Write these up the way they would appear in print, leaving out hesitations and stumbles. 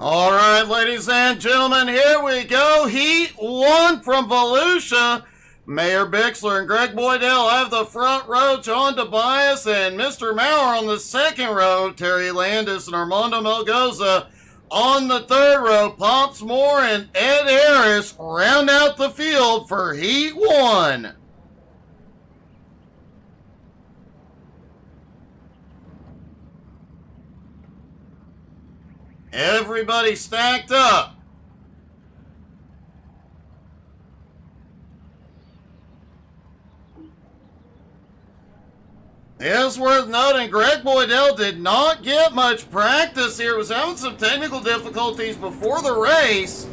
All right, ladies and gentlemen, here we go. Heat 1 from Volusia. Mayor Bixler and Greg Boydell have the front row. John Tobias and Mr. Maurer on the second row. Terry Landis and Armando Melgoza on the third row. Pops Moore and Ed Harris round out the field for Heat 1. Everybody stacked up. It's worth noting Greg Boydell did not get much practice here. Was having some technical difficulties before the race.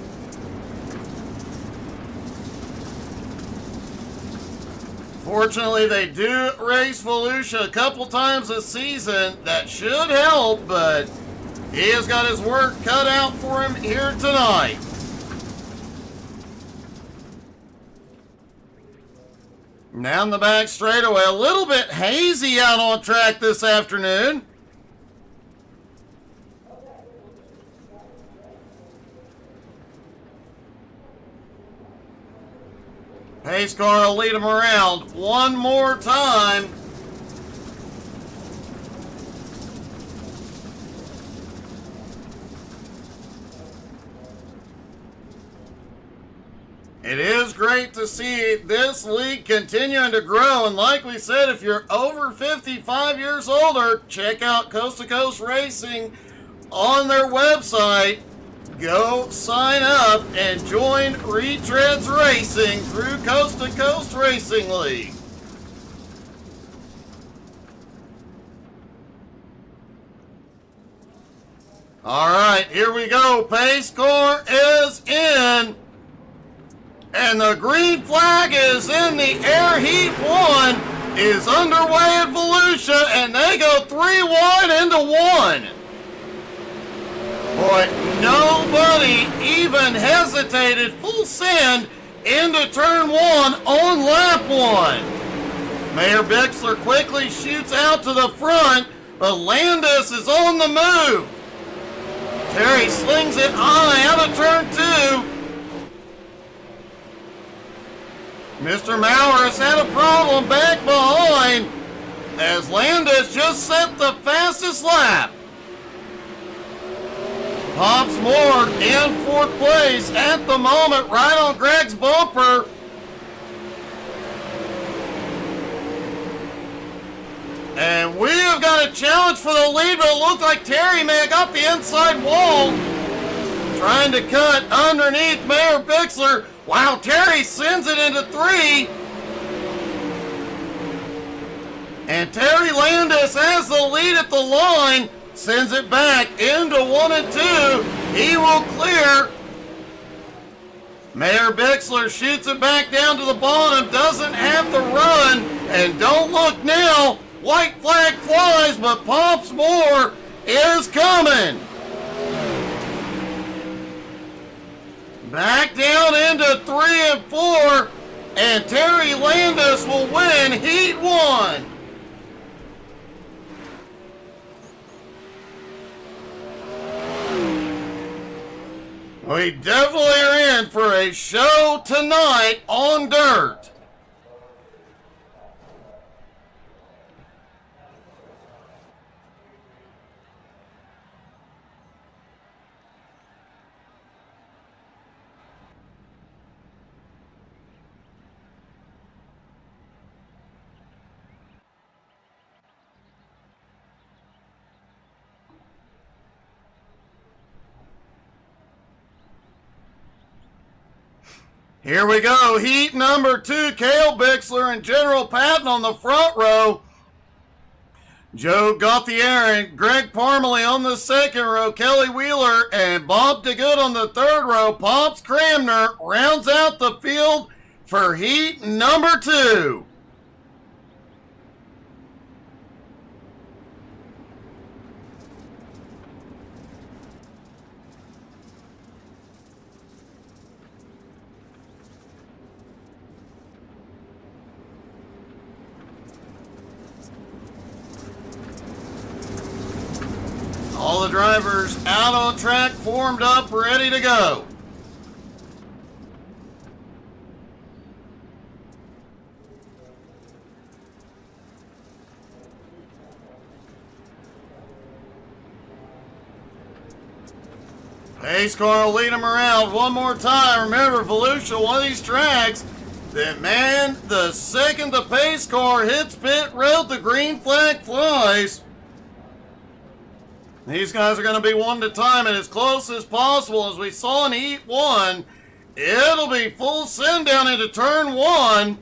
Fortunately, they do race Volusia a couple times this season. That should help, but he has got his work cut out for him here tonight. Down the back straightaway, a little bit hazy out on track this afternoon. Pace car will lead him around one more time. It is great to see this league continuing to grow, and like we said, if you're over 55 years older, check out Coast to Coast Racing on their website. Go sign up and join Retreads Racing through Coast to Coast Racing League. All right, here we go. Pace car is in. And the green flag is in the air. Heat 1 is underway at Volusia, and they go 3 wide into 1. Boy, nobody even hesitated. Full send into turn 1 on lap 1. Mayor Bixler quickly shoots out to the front, but Landis is on the move. Terry slings it high out of turn 2. Mr. Maurer has had a problem back behind as Landis just set the fastest lap. Pops Moore in 4th place at the moment, right on Greg's bumper. And we have got a challenge for the lead, but it looked like Terry may have got the inside wall. Trying to cut underneath Mayor Bixler. Wow, Terry sends it into 3. And Terry Landis has the lead at the line. Sends it back into 1 and 2. He will clear. Mayor Bixler shoots it back down to the bottom. Doesn't have the run. And don't look now. White flag flies, but Pops Moore is coming. Back down into 3 and 4, and Terry Landis will win Heat 1. We definitely are in for a show tonight on dirt. Here we go, heat number 2, Cale Bixler and General Patton on the front row. Joe Gauthier and Greg Parmalee on the second row. Kelly Wheeler and Bob DeGood on the third row. Pops Cramner rounds out the field for heat number 2. All the drivers out on track, formed up, ready to go. Pace car will lead them around one more time. Remember, Volusia, one of these tracks that, man, the second the pace car hits pit road, the green flag flies. These guys are going to be one to time and as close as possible. As we saw in Heat 1, it'll be full send down into turn 1.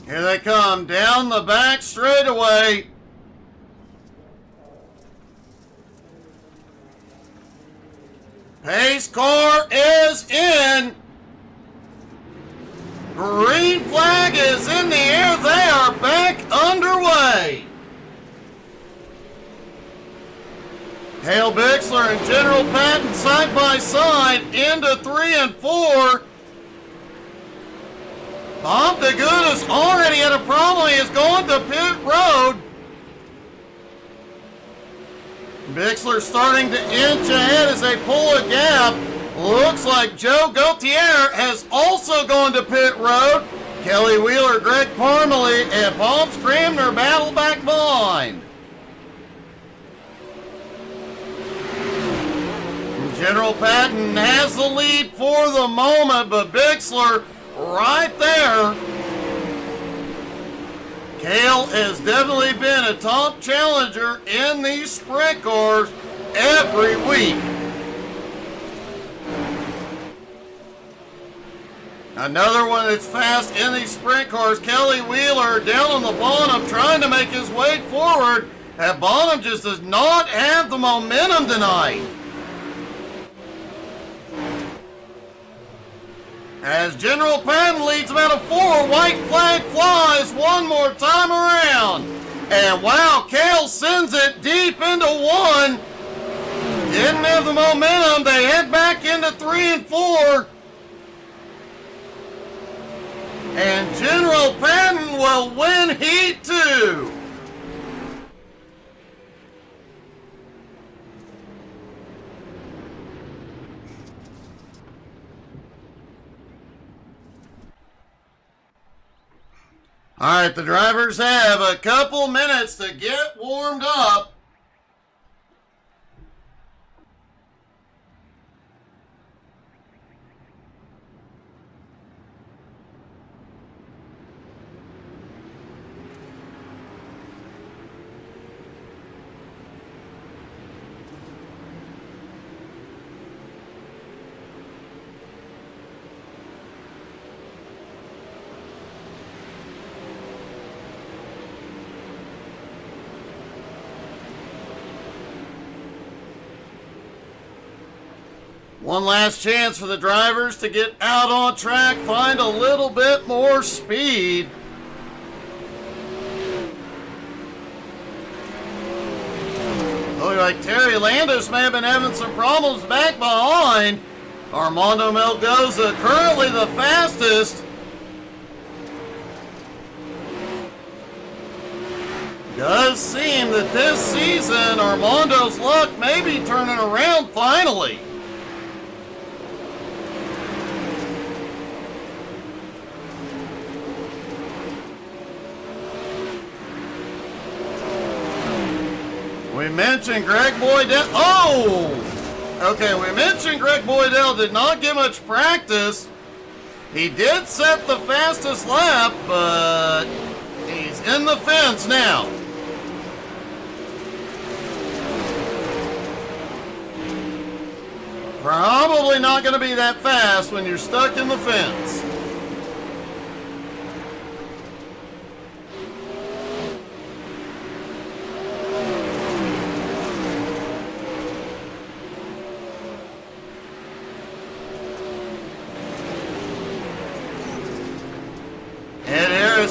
Here they come down the back straightaway. Pace car is in. Green flag is in the air. They are back underway. Hale Bixler and General Patton side by side into 3 and 4. Bob the Good has already had a problem. He has gone to pit road. Bixler starting to inch ahead as they pull a gap. Looks like Joe Gautier has also gone to pit road. Kelly Wheeler, Greg Parmalee, and Bob Scramner battle back behind. General Patton has the lead for the moment, but Bixler right there. Cale has definitely been a top challenger in these sprint cars every week. Another one that's fast in these sprint cars, Kelly Wheeler down on the bottom trying to make his way forward. That bottom just does not have the momentum tonight. As General Patton leads about a 4, white flag flies one more time around. And wow, Cale sends it deep into 1. Didn't have the momentum. They head back into 3 and 4. And General Patton will win Heat 2. All right, the drivers have a couple minutes to get warmed up. One last chance for the drivers to get out on track, find a little bit more speed. Looks like Terry Landis may have been having some problems back behind. Armando Melgoza currently the fastest. Does seem that this season Armando's luck may be turning around finally. We mentioned Greg Boydell. We mentioned Greg Boydell did not get much practice. He did set the fastest lap, but he's in the fence now. Probably not going to be that fast when you're stuck in the fence.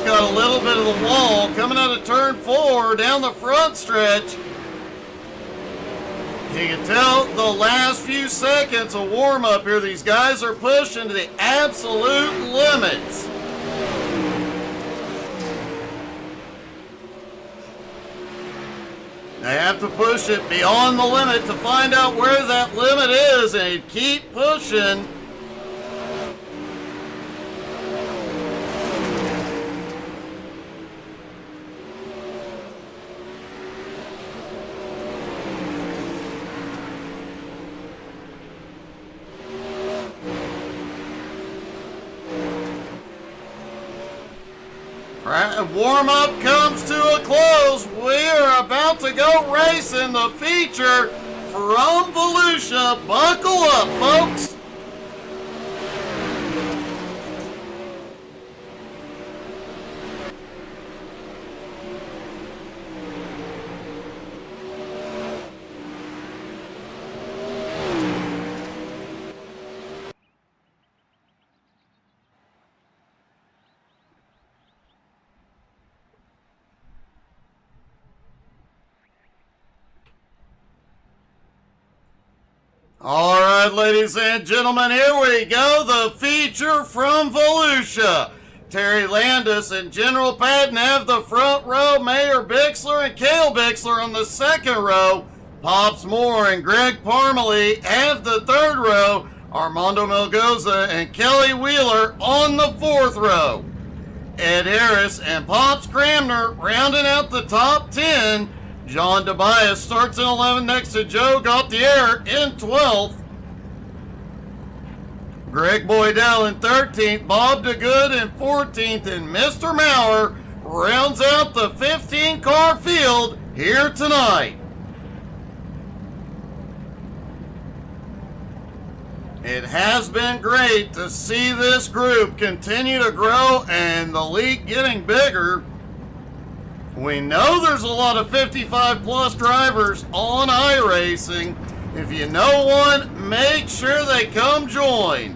Got a little bit of the wall coming out of turn 4 down the front stretch. You can tell the last few seconds of warm-up here, these guys are pushing to the absolute limits. They have to push it beyond the limit to find out where that limit is and keep pushing. Warm-up comes to a close. We are about to go racing the feature from Volusia. Buckle up, folks. All right, ladies and gentlemen, here we go. The feature from Volusia. Terry Landis and General Patton have the front row. Mayor Bixler and Cale Bixler on the second row. Pops Moore and Greg Parmalee have the third row. Armando Melgoza and Kelly Wheeler on the fourth row. Ed Harris and Pops Cramner rounding out the top 10. John Tobias starts in 11th next to Joe Gauthier in 12th. Greg Boydell in 13th. Bob DeGood in 14th. And Mr. Maurer rounds out the 15-car field here tonight. It has been great to see this group continue to grow and the league getting bigger. We know there's a lot of 55-plus drivers on iRacing. If you know one, make sure they come join.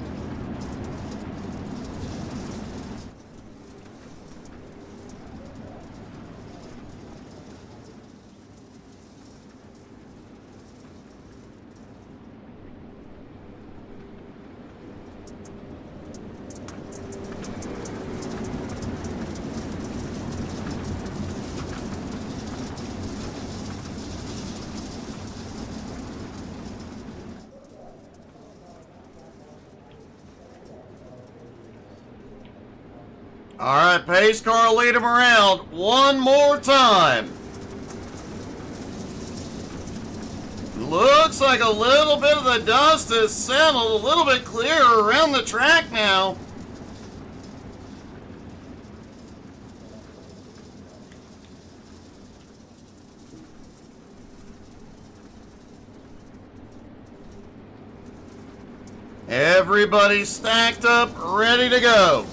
All right, pace car will lead him around one more time. Looks like a little bit of the dust has settled, a little bit clearer around the track now. Everybody's stacked up, ready to go.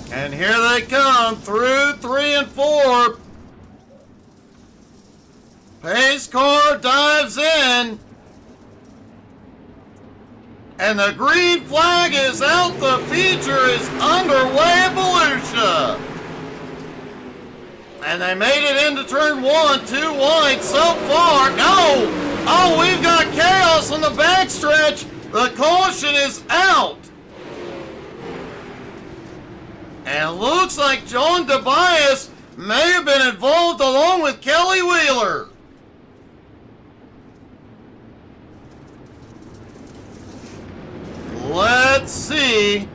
And here they come through 3 and 4. Pace car dives in. And the green flag is out. The feature is underway at Volusia. And they made it into turn 1, 2 wide so far. No! Oh, we've got chaos on the backstretch. The caution is out. And it looks like John Tobias may have been involved along with Kelly Wheeler. Let's see.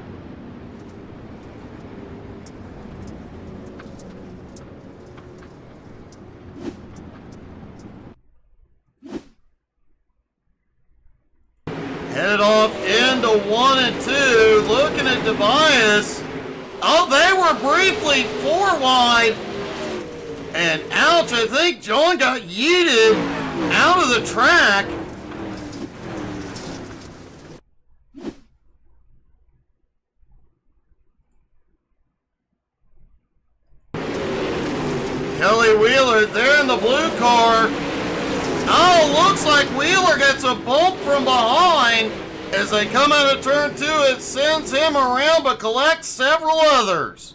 Headed off into 1 and 2. Looking at Tobias. Oh, they were briefly 4 wide. And ouch, I think John got yeeted out of the track. Kelly Wheeler there in the blue car. Oh, looks like Wheeler gets a bump from behind. As they come out of turn 2, it sends him around but collects several others.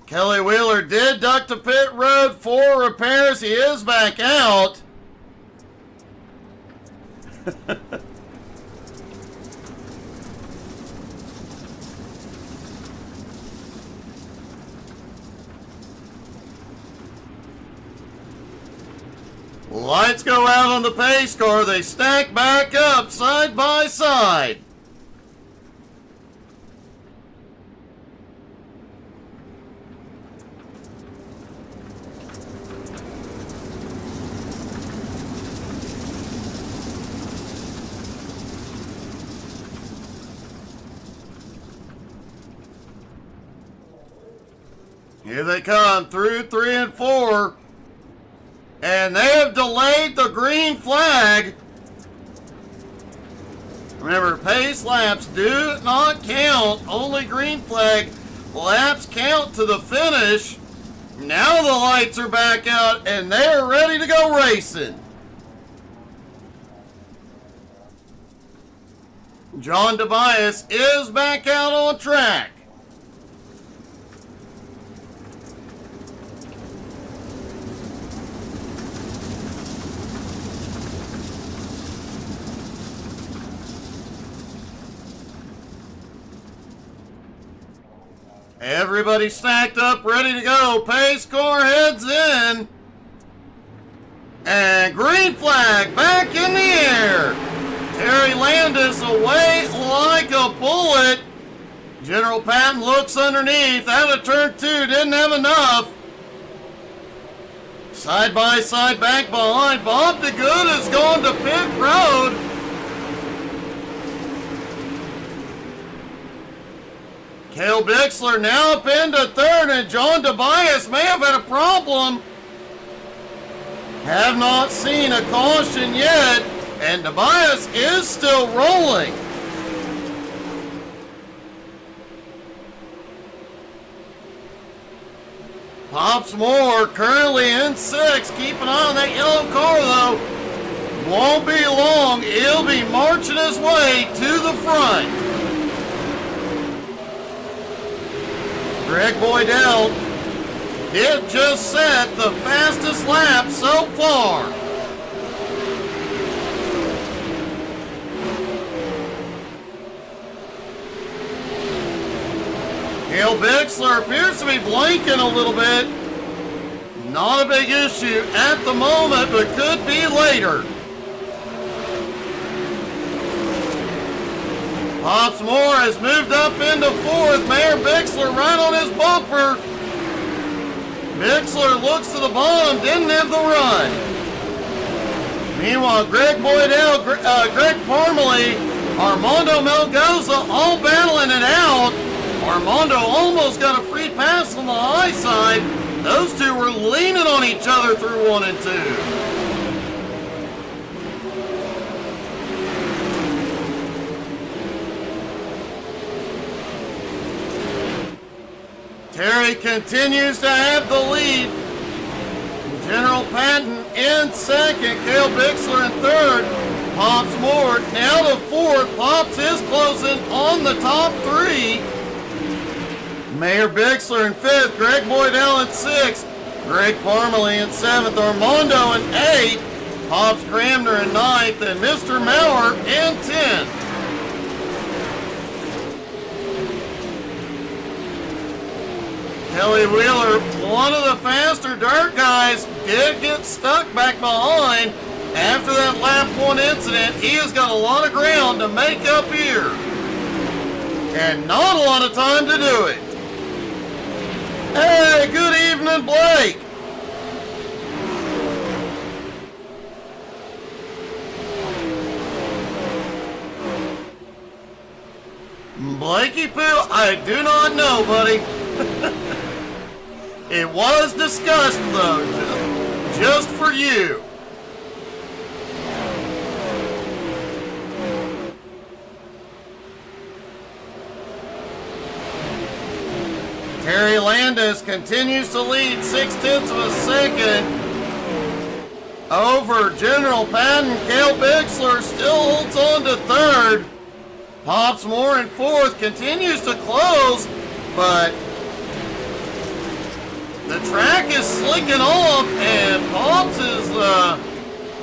Kelly Wheeler did duck to pit road for repairs. He is back out. Lights go out on the pace car. They stack back up side by side. Here they come through 3 and 4. And they have delayed the green flag. Remember, pace laps do not count. Only green flag laps count to the finish. Now the lights are back out and they are ready to go racing. John Tobias is back out on track. Everybody stacked up, ready to go. Pace car heads in. And green flag back in the air. Terry Landis away like a bullet. General Patton looks underneath. Out of turn 2, didn't have enough. Side by side, back behind. Bob DeGood has gone to pit road. Cale Bixler now up into third, and John Tobias may have had a problem. Have not seen a caution yet, and Tobias is still rolling. Pops Moore currently in 6th. Keep an eye on that yellow car though. Won't be long. He'll be marching his way to the front. Greg Boydell did just set the fastest lap so far. Cale Bixler appears to be blinking a little bit. Not a big issue at the moment, but could be later. Pops Moore has moved up into 4th. Mayor Bixler right on his bumper. Bixler looks to the bottom, didn't have the run. Meanwhile, Greg Boydell, Greg Parmalee, Armando Melgoza all battling it out. Armando almost got a free pass on the high side. Those two were leaning on each other through 1 and 2. Terry continues to have the lead. General Patton in 2nd. Cale Bixler in 3rd. Pops Moore now to 4th. Pops is closing on the top 3. Mayor Bixler in 5th. Greg Boydell in 6th. Greg Parmalee in 7th. Armando in 8th. Pops Cramner in 9th. And Mr. Maurer in 10th. Kelly Wheeler, one of the faster dirt guys, did get stuck back behind after that lap 1 incident. He has got a lot of ground to make up here. And not a lot of time to do it. Hey, good evening, Blake. Blakey Poo, I do not know, buddy. It was discussed, though, just for you. Terry Landis continues to lead 0.6 of a second over General Patton. Cale Bixler still holds on to 3rd. Pops Moore in 4th, continues to close, but The track is slicking off, and Pops is,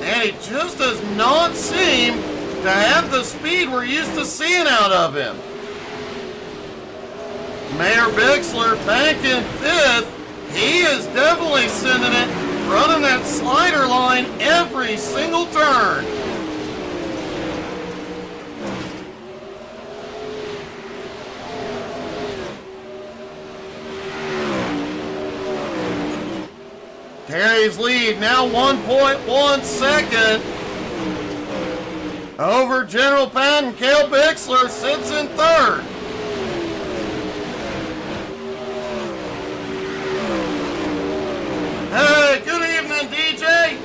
and he just does not seem to have the speed we're used to seeing out of him. Mayor Bixler back in 5th. He is definitely sending it, running that slider line every single turn. Terry's lead now 1.1 second over General Patton. Cale Bixler sits in 3rd. Hey, good evening, DJ.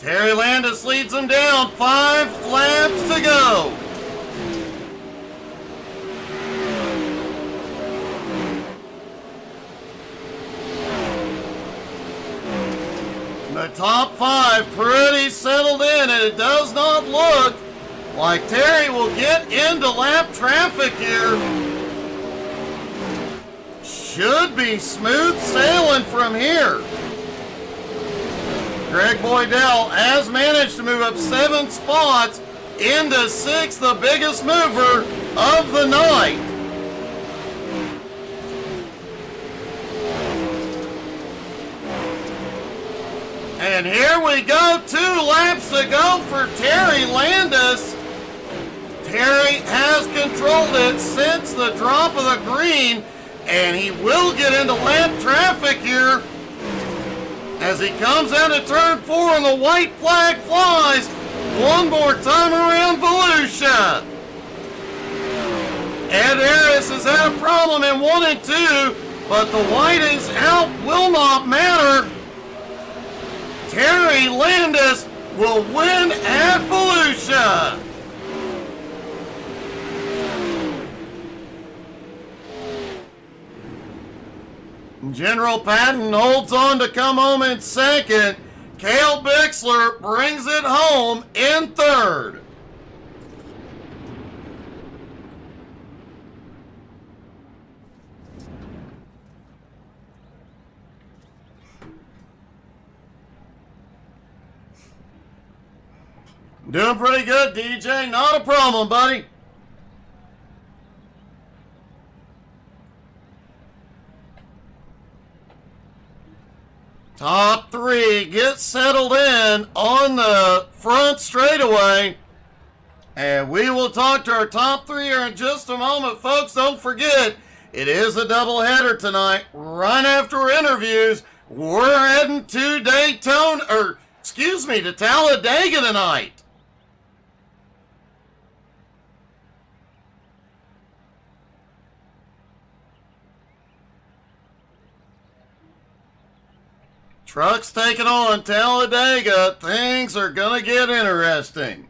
Terry Landis leads them down. 5 laps to go. The top 5 pretty settled in, and it does not look like Terry will get into lap traffic here. Should be smooth sailing from here. Greg Boydell has managed to move up 7 spots into 6th, the biggest mover of the night. And here we go, 2 laps to go for Terry Landis. Terry has controlled it since the drop of the green, and he will get into lap traffic here as he comes out of turn 4 and the white flag flies one more time around Volusia. Ed Harris has had a problem in 1 and 2, but the whitings out will not matter. Terry Landis will win at Volusia. General Patton holds on to come home in 2nd. Cale Bixler brings it home in 3rd. Doing pretty good, DJ. Not a problem, buddy. Top 3 get settled in on the front straightaway. And we will talk to our top 3 here in just a moment. Folks, don't forget, it is a doubleheader tonight. Right after our interviews, we're heading to to Talladega tonight. Trucks taking on Talladega. Things are going to get interesting.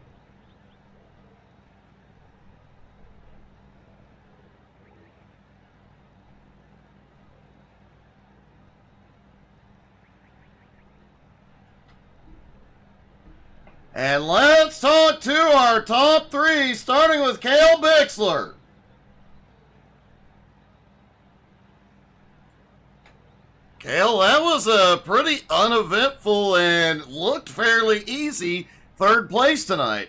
And let's talk to our top 3, starting with Cale Bixler. Cale, that was a pretty uneventful and looked fairly easy 3rd place tonight.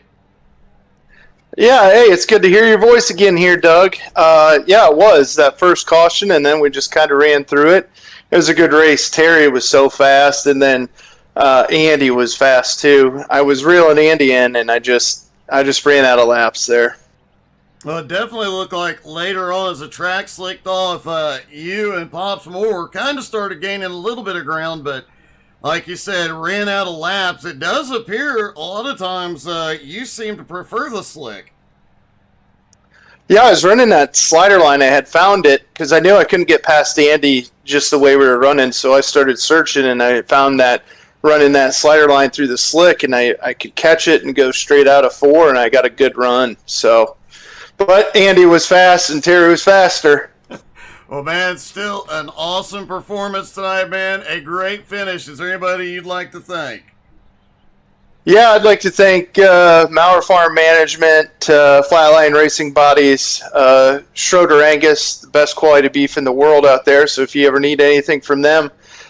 Yeah, hey, it's good to hear your voice again here, Doug. Yeah, it was that first caution, and then we just kind of ran through it. It was a good race. Terry was so fast, and then Andy was fast too. I was reeling Andy in, and I just ran out of laps there. Well, it definitely looked like later on as the track slicked off, you and Pops Moore kind of started gaining a little bit of ground, but like you said, ran out of laps. It does appear a lot of times you seem to prefer the slick. Yeah, I was running that slider line. I had found it because I knew I couldn't get past Andy just the way we were running, so I started searching, and I found that running that slider line through the slick, and I could catch it and go straight out of 4, and I got a good run. So, but Andy was fast and Terry was faster. Well, man, still an awesome performance tonight, man. A great finish. Is there anybody you'd like to thank? Yeah, I'd like to thank Mauer Farm Management, Flatline Racing Bodies, Schroeder Angus, the best quality beef in the world out there. So if you ever need anything from them,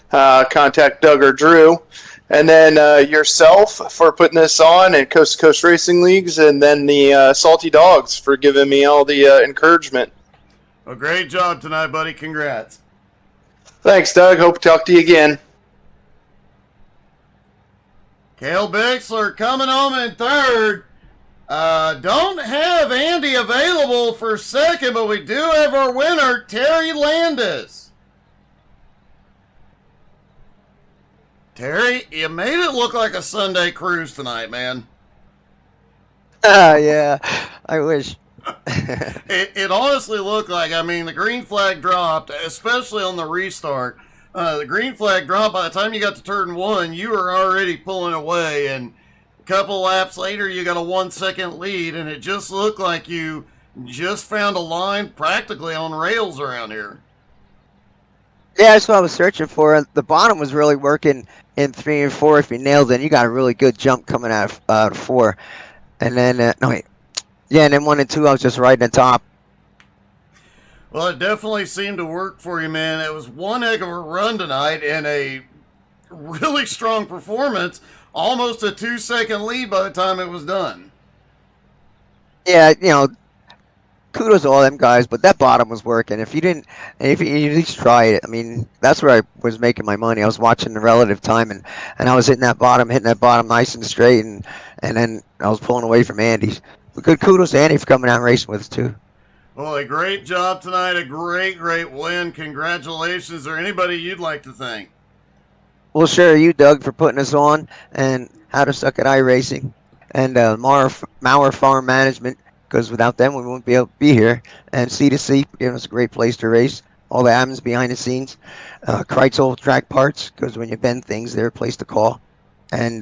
contact Doug or Drew. And then yourself for putting this on, and Coast to Coast Racing Leagues, and then the Salty Dogs for giving me all the encouragement. Well, great job tonight, buddy. Congrats. Thanks, Doug. Hope to talk to you again. Cale Bixler coming home in third. Don't have Andy available for second, but we do have our winner, Terry Landis. Terry, you made it look like a Sunday cruise tonight, man. Yeah, I wish. It honestly looked like, I mean, the green flag dropped, especially on the restart. The green flag dropped. By the time you got to turn one, you were already pulling away, and a couple laps later, you got a 1 second lead, and it just looked like you just found a line practically on rails around here. Yeah, that's what I was searching for. The bottom was really working in 3 and 4. If you nailed it, you got a really good jump coming out of 4. And then, yeah, and then 1 and 2, I was just right at the top. Well, it definitely seemed to work for you, man. It was one heck of a run tonight and a really strong performance. Almost a 2 second lead by the time it was done. Yeah, kudos to all them guys, but that bottom was working. If you at least try it, I mean, that's where I was making my money. I was watching the relative time, and I was hitting that bottom nice and straight, and then I was pulling away from Andy's. But good kudos to Andy for coming out and racing with us, too. Well, a great job tonight. A great win. Congratulations. Is there anybody you'd like to thank? Well, sure, you, Doug, for putting us on, and How to Suck at iRacing, and Mauer Farm Management, because without them, we wouldn't be able to be here, and C2C for giving us a great place to race. All the admins behind the scenes. Kreitzel Track Parts, because when you bend things, they're a place to call. And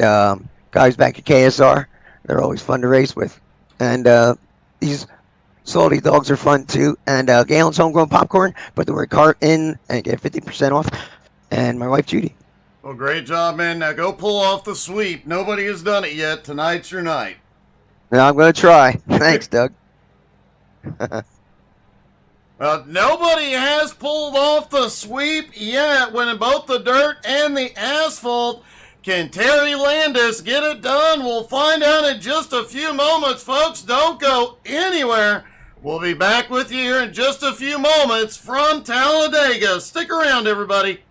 guys back at KSR, they're always fun to race with. And these Salty Dogs are fun too. And Galen's Homegrown Popcorn, put the word cart in and get 50% off. And my wife Judy. Well, great job, man. Now go pull off the sweep. Nobody has done it yet. Tonight's your night. Now I'm going to try. Thanks, Doug. Well, nobody has pulled off the sweep yet when in both the dirt and the asphalt. Can Terry Landis get it done? We'll find out in just a few moments, folks. Don't go anywhere. We'll be back with you here in just a few moments from Talladega. Stick around, everybody.